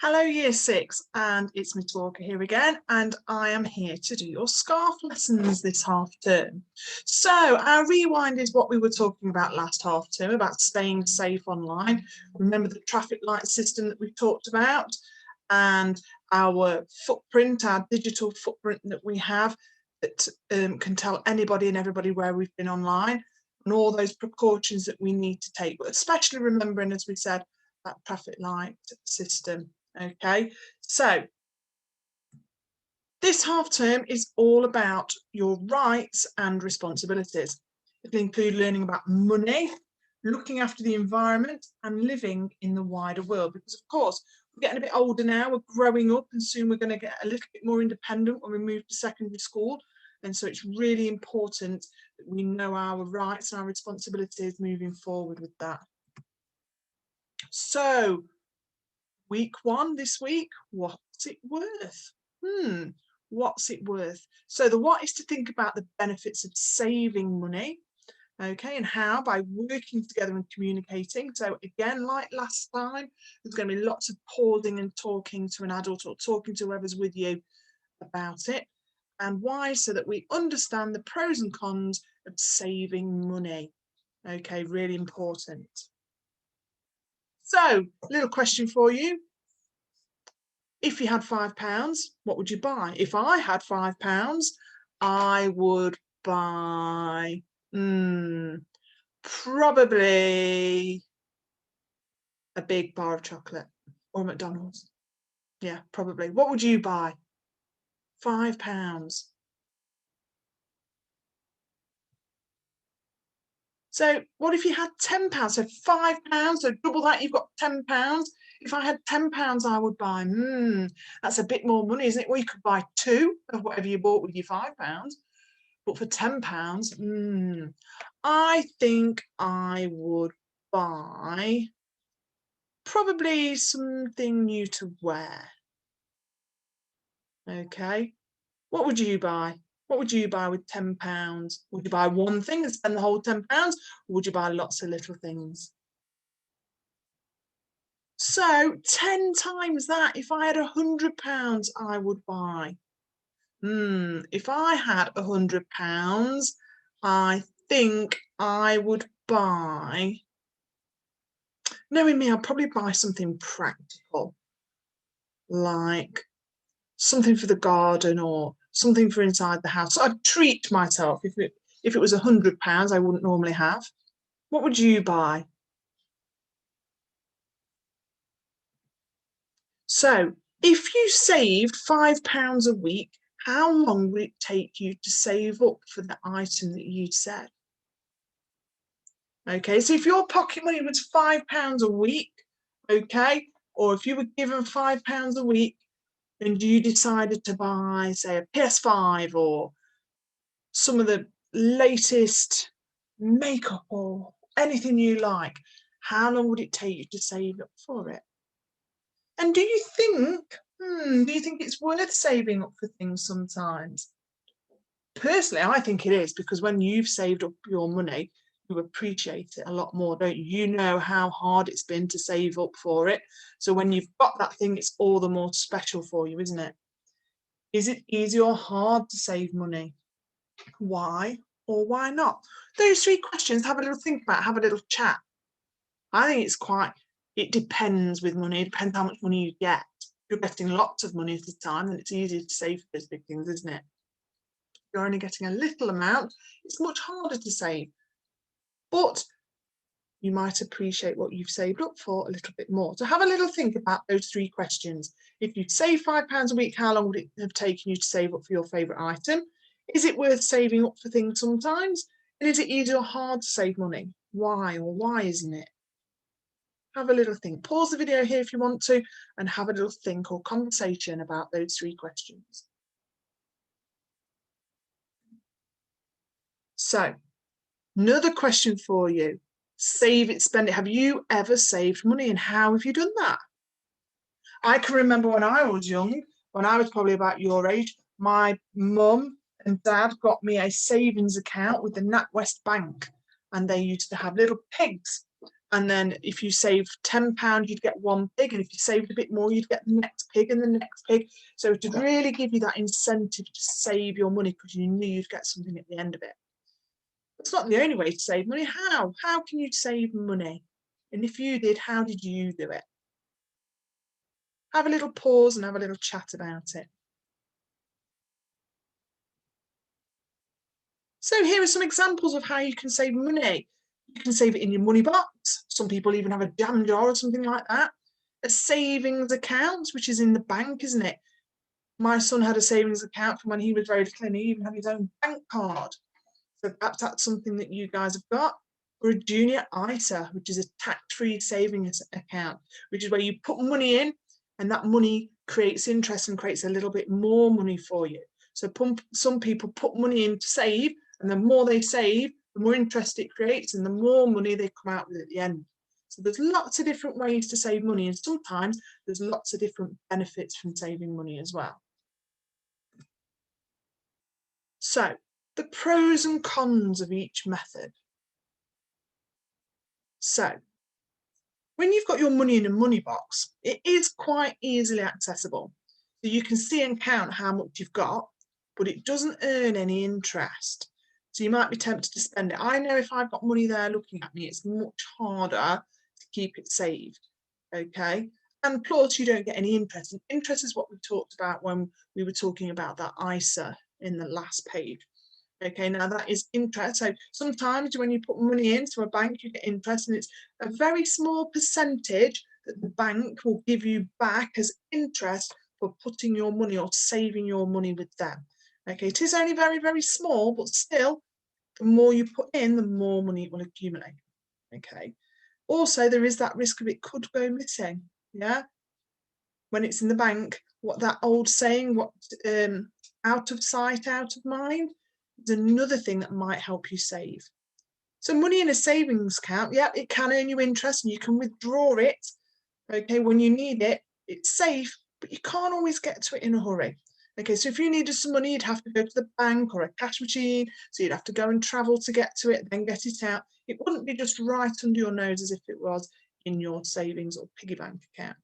Hello Year 6, and it's Miss Walker here again, and I am here to do your scarf lessons this half term. So our rewind is what we were talking about last half term, about staying safe online. Remember the traffic light system that we talked about, and our footprint, our digital footprint that we have that can tell anybody and everybody where we've been online, and all those precautions that we need to take, but especially remembering, as we said, that traffic light system. Okay, so this half term is all about your rights and responsibilities. It'll include learning about money, looking after the environment, and living in the wider world. Because of course, we're getting a bit older now, we're growing up, and soon we're going to get a little bit more independent when we move to secondary school. And so it's really important that we know our rights and our responsibilities moving forward with that. So week 1 this week, what's it worth? What's it worth? So the what is to think about the benefits of saving money, okay, and how by working together and communicating. So again, like last time, there's going to be lots of pausing and talking to an adult or talking to whoever's with you about it. And why? So that we understand the pros and cons of saving money. Okay, really important. So, little question for you. If you had £5, what would you buy? If I had £5, I would buy probably a big bar of chocolate or McDonald's. Yeah, probably. What would you buy? £5. So what if you had £10? So £5, so double that, you've got £10. If I had £10, I would buy, that's a bit more money, isn't it? Well, you could buy 2 of whatever you bought with your £5. But for £10, I think I would buy probably something new to wear. Okay. What would you buy? What would you buy with £10? Would you buy one thing and spend the whole £10? Or would you buy lots of little things? So 10 times that, if I had £100, I would buy. If I had £100, I think I would buy, knowing me, I'd probably buy something practical, like something for the garden or something for inside the house. So I'd treat myself. If it was £100 I wouldn't normally have. What would you buy? So if you saved £5 a week, how long would it take you to save up for the item that you said? Okay, so if your pocket money was £5 a week, okay, or if you were given £5 a week and you decided to buy, say, a PS5 or some of the latest makeup or anything you like, how long would it take you to save up for it? And do you think it's worth saving up for things sometimes? Personally, I think it is, because when you've saved up your money, you appreciate it a lot more, don't you? You know how hard it's been to save up for it. So when you've got that thing, it's all the more special for you, isn't it? Is it easy or hard to save money? Why or why not? Those 3 questions, have a little think about, have a little chat. I think it depends with money. It depends how much money you get. If you're getting lots of money at a time, then it's easier to save for those big things, isn't it? If you're only getting a little amount, it's much harder to save. But you might appreciate what you've saved up for a little bit more. So have a little think about those 3 questions. If you'd save £5 a week, how long would it have taken you to save up for your favourite item? Is it worth saving up for things sometimes? And is it easy or hard to save money? Why or why isn't it? Have a little think. Pause the video here if you want to, and have a little think or conversation about those 3 questions. So, another question for you. Save it, spend it. Have you ever saved money, and how have you done that? I can remember when I was young, when I was probably about your age, my mum and dad got me a savings account with the NatWest Bank, and they used to have little pigs. And then if you saved £10, you'd get one pig. And if you saved a bit more, you'd get the next pig and the next pig. So to really give you that incentive to save your money, because you knew you'd get something at the end of it. It's not the only way to save money. How? How can you save money? And if you did, how did you do it? Have a little pause and have a little chat about it. So here are some examples of how you can save money. You can save it in your money box. Some people even have a jam jar or something like that. A savings account, which is in the bank, isn't it? My son had a savings account from when he was very little, and he even had his own bank card. So perhaps that's something that you guys have got. Or a junior ISA, which is a tax-free savings account, which is where you put money in and that money creates interest and creates a little bit more money for you. So some people put money in to save, and the more they save, the more interest it creates and the more money they come out with at the end. So there's lots of different ways to save money, and sometimes there's lots of different benefits from saving money as well. So the pros and cons of each method. So when you've got your money in a money box, it is quite easily accessible. So you can see and count how much you've got, but it doesn't earn any interest. So you might be tempted to spend it. I know if I've got money there looking at me, it's much harder to keep it saved, okay? And plus you don't get any interest. And interest is what we talked about when we were talking about that ISA in the last page. Okay, now that is interest. So sometimes when you put money into a bank, you get interest, and it's a very small percentage that the bank will give you back as interest for putting your money or saving your money with them. Okay, it is only very, very small, but still, the more you put in, the more money it will accumulate. Okay. Also, there is that risk of it could go missing. Yeah. When it's in the bank, what that old saying, out of sight, out of mind, is another thing that might help you save. So money in a savings account, yeah, it can earn you interest and you can withdraw it. Okay, when you need it, it's safe, but you can't always get to it in a hurry. Okay, so if you needed some money, you'd have to go to the bank or a cash machine. So you'd have to go and travel to get to it, then get it out. It wouldn't be just right under your nose as if it was in your savings or piggy bank account.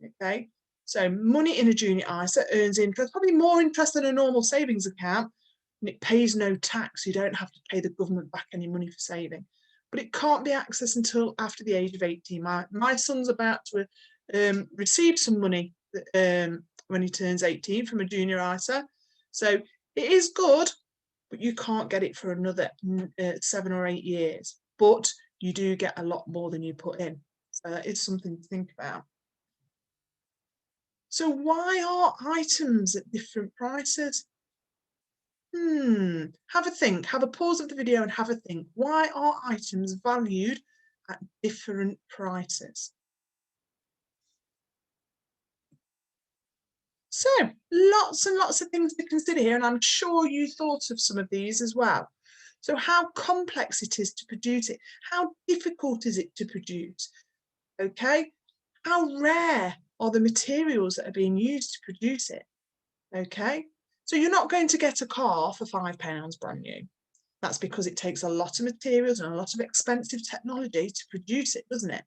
Okay, so money in a junior ISA earns interest, probably more interest than a normal savings account, and it pays no tax. You don't have to pay the government back any money for saving. But it can't be accessed until after the age of 18. My son's about to receive some money when he turns 18 from a junior ISA. So it is good, but you can't get it for another 7 or 8 years. But you do get a lot more than you put in. So that is something to think about. So why are items at different prices? Have a think, have a pause of the video and have a think. Why are items valued at different prices? So lots and lots of things to consider here, and I'm sure you thought of some of these as well. So how complex it is to produce it, how difficult is it to produce? Okay, how rare are the materials that are being used to produce it? Okay, so you're not going to get a car for £5 brand new. That's because it takes a lot of materials and a lot of expensive technology to produce it, doesn't it?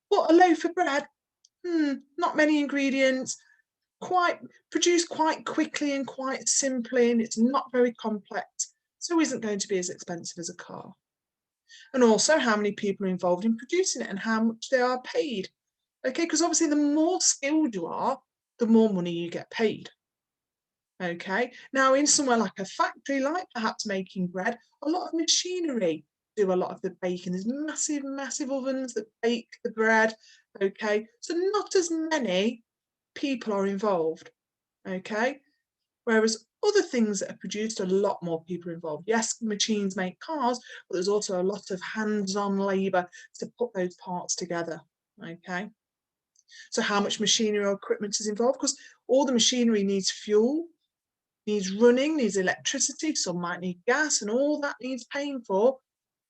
But a loaf of bread, not many ingredients, produced quite quickly and quite simply, and it's not very complex, so isn't going to be as expensive as a car. And also how many people are involved in producing it and how much they are paid. Okay, because obviously the more skilled you are, the more money you get paid. Okay, now in somewhere like a factory, like perhaps making bread, a lot of machinery do a lot of the baking. There's massive, massive ovens that bake the bread. Okay, so not as many people are involved. Okay, whereas other things that are produced, a lot more people involved. Yes, machines make cars, but there's also a lot of hands-on labour to put those parts together. Okay, so how much machinery or equipment is involved? Because all the machinery needs fuel, needs running, needs electricity, some might need gas, and all that needs paying for,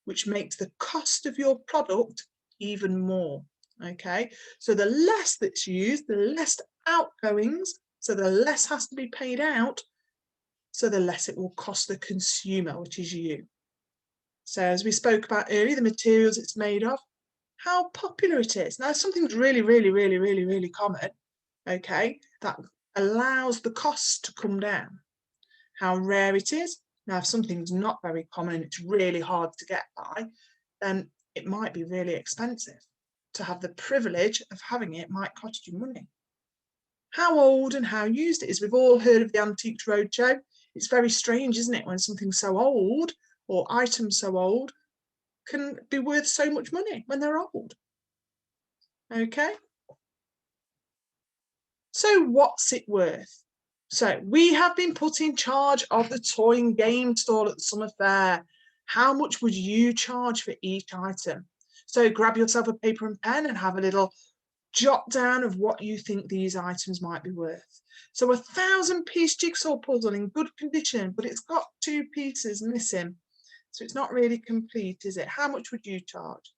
which makes the cost of your product even more. Okay, so the less that's used, the less outgoings, so the less has to be paid out, so the less it will cost the consumer, which is you. So as we spoke about earlier, the materials it's made of, how popular it is. Now, if something's really, really, really, really, really common, okay, that allows the cost to come down. How rare it is. Now, if something's not very common and it's really hard to get by, then it might be really expensive. To have the privilege of having it might cost you money. How old and how used it is. We've all heard of the Antiques Roadshow. It's very strange, isn't it, when something's so old or items so old can be worth so much money when they're old. Okay. So what's it worth? So we have been put in charge of the toy and game stall at the summer fair. How much would you charge for each item? So grab yourself a paper and pen and have a little jot down of what you think these items might be worth. So 1,000-piece jigsaw puzzle in good condition, but it's got 2 pieces missing. So it's not really complete, is it? How much would you charge?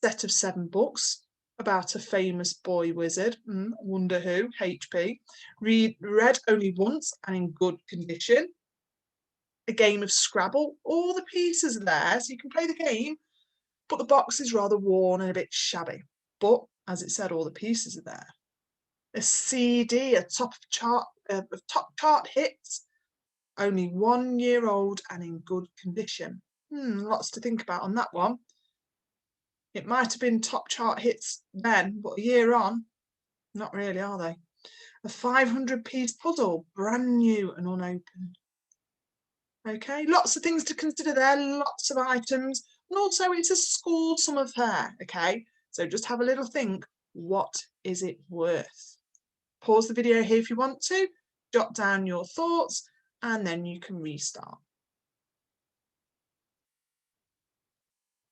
A set of 7 books about a famous boy wizard, Wonder Who, HP, read only once and in good condition. A game of Scrabble, all the pieces are there, so you can play the game, but the box is rather worn and a bit shabby. But, as it said, all the pieces are there. A CD, a top chart hits, only 1 year old and in good condition. Lots to think about on that one. It might have been top chart hits then, but a year on, not really, are they? A 500-piece puzzle, brand new and unopened. Okay, lots of things to consider there, lots of items, and also it's a school summer fair, okay? So just have a little think, what is it worth? Pause the video here if you want to, jot down your thoughts, and then you can restart.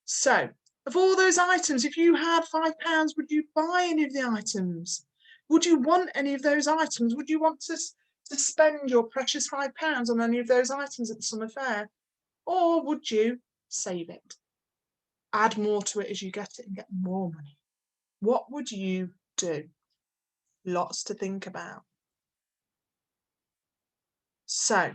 So, of all those items, if you had £5, would you buy any of the items? Would you want any of those items? Would you want to spend your precious £5 on any of those items at the summer fair? Or would you save it? Add more to it as you get it and get more money. What would you do? Lots to think about. So,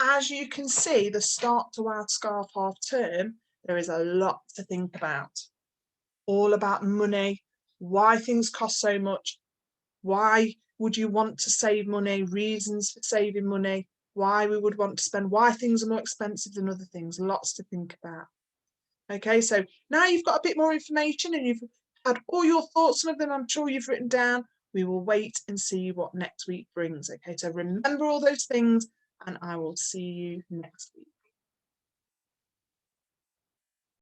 as you can see, the start to our scarf half term, there is a lot to think about. All about money, why things cost so much, why would you want to save money, reasons for saving money, why we would want to spend, why things are more expensive than other things, lots to think about. Okay, so now you've got a bit more information and you've had all your thoughts, some of them I'm sure you've written down. We will wait and see what next week brings. Okay, so remember all those things and I will see you next week.